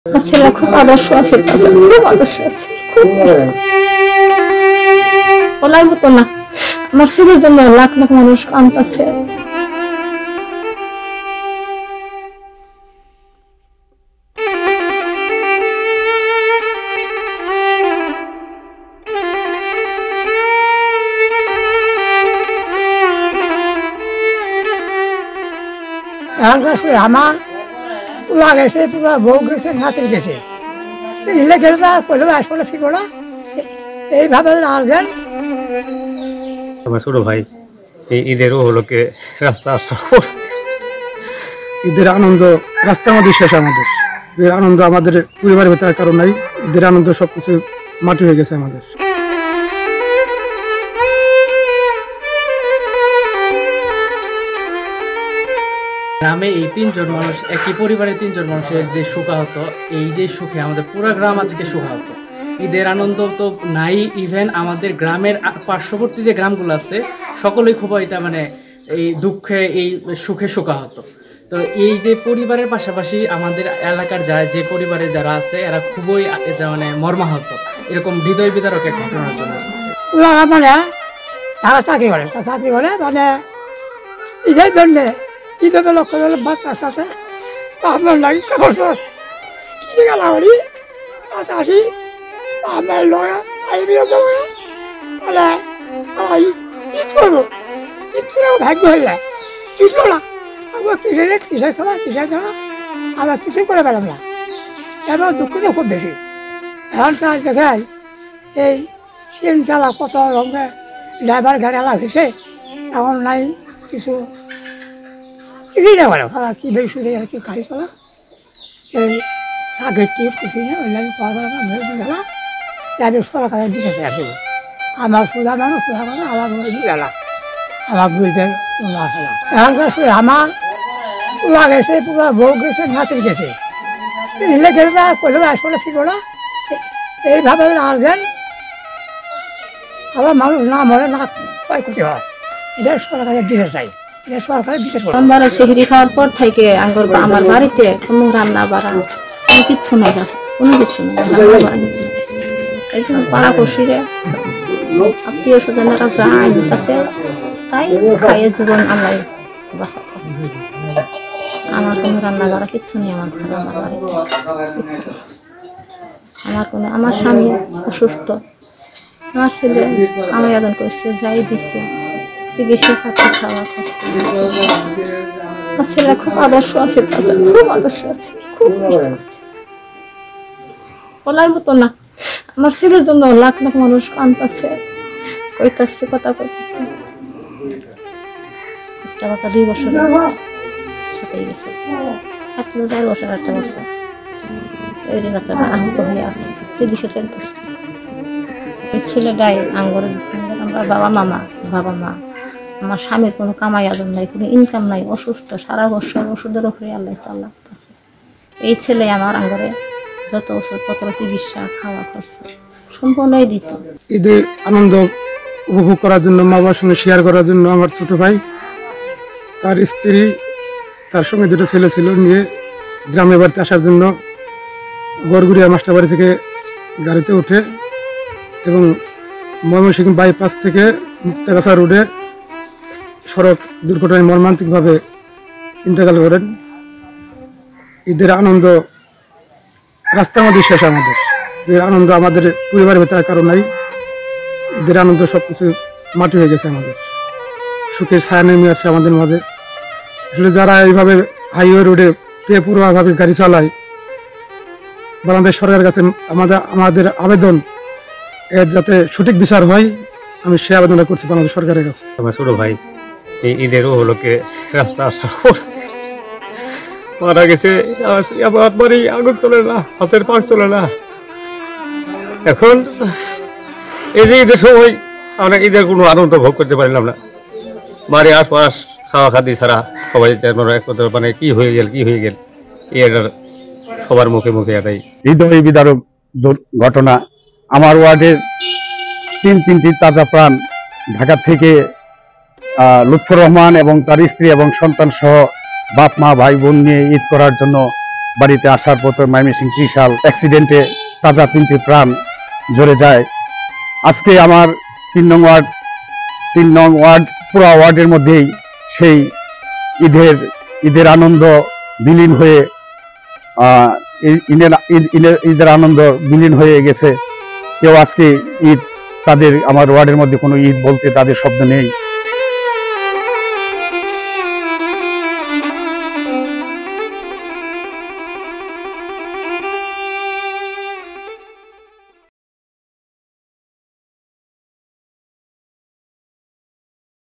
ছেলে খুব আদর্শ আছে, খুব আদর্শ আছে, খুব বলার মতো না। আমার ছেলের জন্য লাখ লাখ মানুষ কাঁদতেছে। আমার পুলা গেছে, পুরা বউ গেছে, নাতির গেছে, ইলে গেলে করলে আসলে ফিরবো না, এইভাবে আসবেন। আমার ছোট ভাই এই ঈদেরও হলো কে রাস্তা আসা, ঈদের আনন্দ রাস্তার মধ্যে শেষ। আমাদের ঈদের আনন্দ আমাদের পরিবারের ভেতরে কারণ নাই। ঈদের আনন্দ সবকিছু মাটি হয়ে গেছে আমাদের। গ্রামে এই তিনজন মানুষ, একই পরিবারের তিনজন মানুষের যে সুখাহত, এই যে সুখে আমাদের পুরো গ্রাম আজকে সুখাহত। ঈদের আনন্দ তো নাই, ইভেন আমাদের গ্রামের পার্শ্ববর্তী যে গ্রামগুলো আছে সকলেই খুব এটা মানে এই দুঃখে এই সুখে সুখাহত। তো এই যে পরিবারের পাশাপাশি আমাদের এলাকার যে পরিবারে যারা আছে এরা খুবই এটা মানে মর্মাহত এরকম হৃদয় বিদারক এক ঘটনার জন্য। মানে তারা চাকরি করে মানে ঈদের জন্যে ঈদের লক্ষ্য করলে বাচ্চা আছে আপনার লাগে বছর কিনে গেল করি আসি আমার লগা মানে ঈদ করবো, ঈদ করে ভাগ্য হয়ে যায়, চিনল না আমার কিসের খাওয়া আমরা কিছুই করে পেলাম না। এবার দুঃখ তো খুব বেশি। এখন তার দেখাই এই সিএন চালা কত রঙে ড্রাইভার গাড়ি আলা হয়েছে, এখন নাই কিছুই না বলে ভাড়া কি বেশি আর কি গাড়ি চলা এই চাকরির টিপ কিছুই না, ওই লাগে পড়া গেলা আমি সরকার দিতে চাইব। আমার সোজা মানুষ সোজা করে আমার গেলা আমার বুঝতে আসে না। এখনকার আমার পুলা গেছে, পুরা বউ গেছে, নাতির গেছে, ইলে গেলে করলে আসলে ফিরবো না, এইভাবে আসবেন। আবার মানুষ না মরে না ক্ষয়ক্ষতি হয়, এটা সরকারের দিতে চাই। আমরা সেহরি খাওয়ার পর থেকে আমার বাড়িতে কোনো রান্না বাড়া কোনো কিচ্ছু নাই, কোনো কিছু নেই। এই যে পাড়া পড়শিরে আত্মীয় স্বজনেরা যা আনতেছে তাই খাইয়ে জীবন আমরা বাঁচাতেছি। আমার কোনো রান্না বাড়া কিচ্ছু নেই আমার ঘরে, আমার বাড়িতে কিচ্ছু। আমার স্বামী অসুস্থ, আমার ছেলে আমার আয়োজন করছে, যাই দিচ্ছে, চিকিৎসা খাচ্ছে, খাওয়া খাচ্ছে। আমার ছেলে খুব আদর্শ আছে, খুব আদর্শ আছে, খুব বলার মতো না। আমার ছেলের জন্য লাখ লাখ মানুষ কাঁদতেছে, কইতাছে, কথা কইতাছে। একটা বাচ্চা 2 বছর সাথেই গেছে, 4 বছর 8 বছর ওই বাচ্চাটা আহত হয়ে আছে, চিকিৎসা চলতেছে। এই ছেলেটাই আমরা বাবা মা আমার স্বামীর কোনো কামাই আজন নাই, কোনো ইনকাম নাই, অসুস্থ, সারা বছর ওষুধের উপরে আল্লাহ চালাতেছে। এই ছেলে আমার আঙ্গরে যত ওষুধপত্র, চিকিৎসা, খাওয়া খরচ সম্পূর্ণই দিত। ঈদের আনন্দ উপভোগ করার জন্য, মা বাবার সঙ্গে শেয়ার করার জন্য আমার ছোট ভাই, তার স্ত্রী, তার সঙ্গে 2টো ছেলে ছিল নিয়ে গ্রামের বাড়িতে আসার জন্য গড়গুড়িয়া মাস্টার বাড়ি থেকে গাড়িতে উঠে এবং ময়মনসিংহ বাইপাস থেকে মুক্তাগাছা রোডে সড়ক দুর্ঘটনায় মর্মান্তিকভাবে ইন্তেকাল করেন। ঈদের আনন্দ রাস্তার মধ্যে শেষ। আমাদের ঈদের আনন্দ আমাদের পরিবারের ভেতরে কারণ নাই। ঈদের আনন্দ সবকিছু মাটি হয়ে গেছে আমাদের, সুখের ছায়া নেমে আসছে আমাদের মাঝে। আসলে যারা এইভাবে হাইওয়ে রোডে বেপরোয়াভাবে গাড়ি চালায়, বাংলাদেশ সরকারের কাছে আমাদের আবেদন এর যাতে সঠিক বিচার হয়, আমি সে আবেদনটা করছি বাংলাদেশ সরকারের কাছে। আমার ছোট ভাই এই ঈদেরও হলো কে রাস্তা আসা, মারা গেছে। আমার আগুন চলে না, হাতের পাশ চলে না। এখন এই যে ঈদের সময় আমরা ঈদের কোনো আনন্দ ভোগ করতে পারলাম না। বাড়ি আশপাশ খাওয়া খাদি ছাড়া সবাই মানে কি হয়ে গেল এটার সবার মুখে মুখে এটাই হৃদয় বিদারক ঘটনা। আমার ওয়ার্ডের 3টি তাজা প্রাণ ঢাকা থেকে লুৎফর রহমান এবং তার স্ত্রী এবং সন্তান সহ বাপ মা ভাই বোন নিয়ে ঈদ করার জন্য বাড়িতে আসার পথে ময়মনসিংহ ত্রিশাল অ্যাক্সিডেন্টে তাজা 3টি প্রাণ ঝরে যায়। আজকে আমার 3 নং ওয়ার্ড পুরো ওয়ার্ডের মধ্যেই সেই ঈদের আনন্দ বিলীন হয়ে ঈদের আনন্দ বিলীন হয়ে গেছে। কেউ আজকে ঈদ, আমার ওয়ার্ডের মধ্যে কোনো ঈদ বলতে তাদের শব্দ নেই।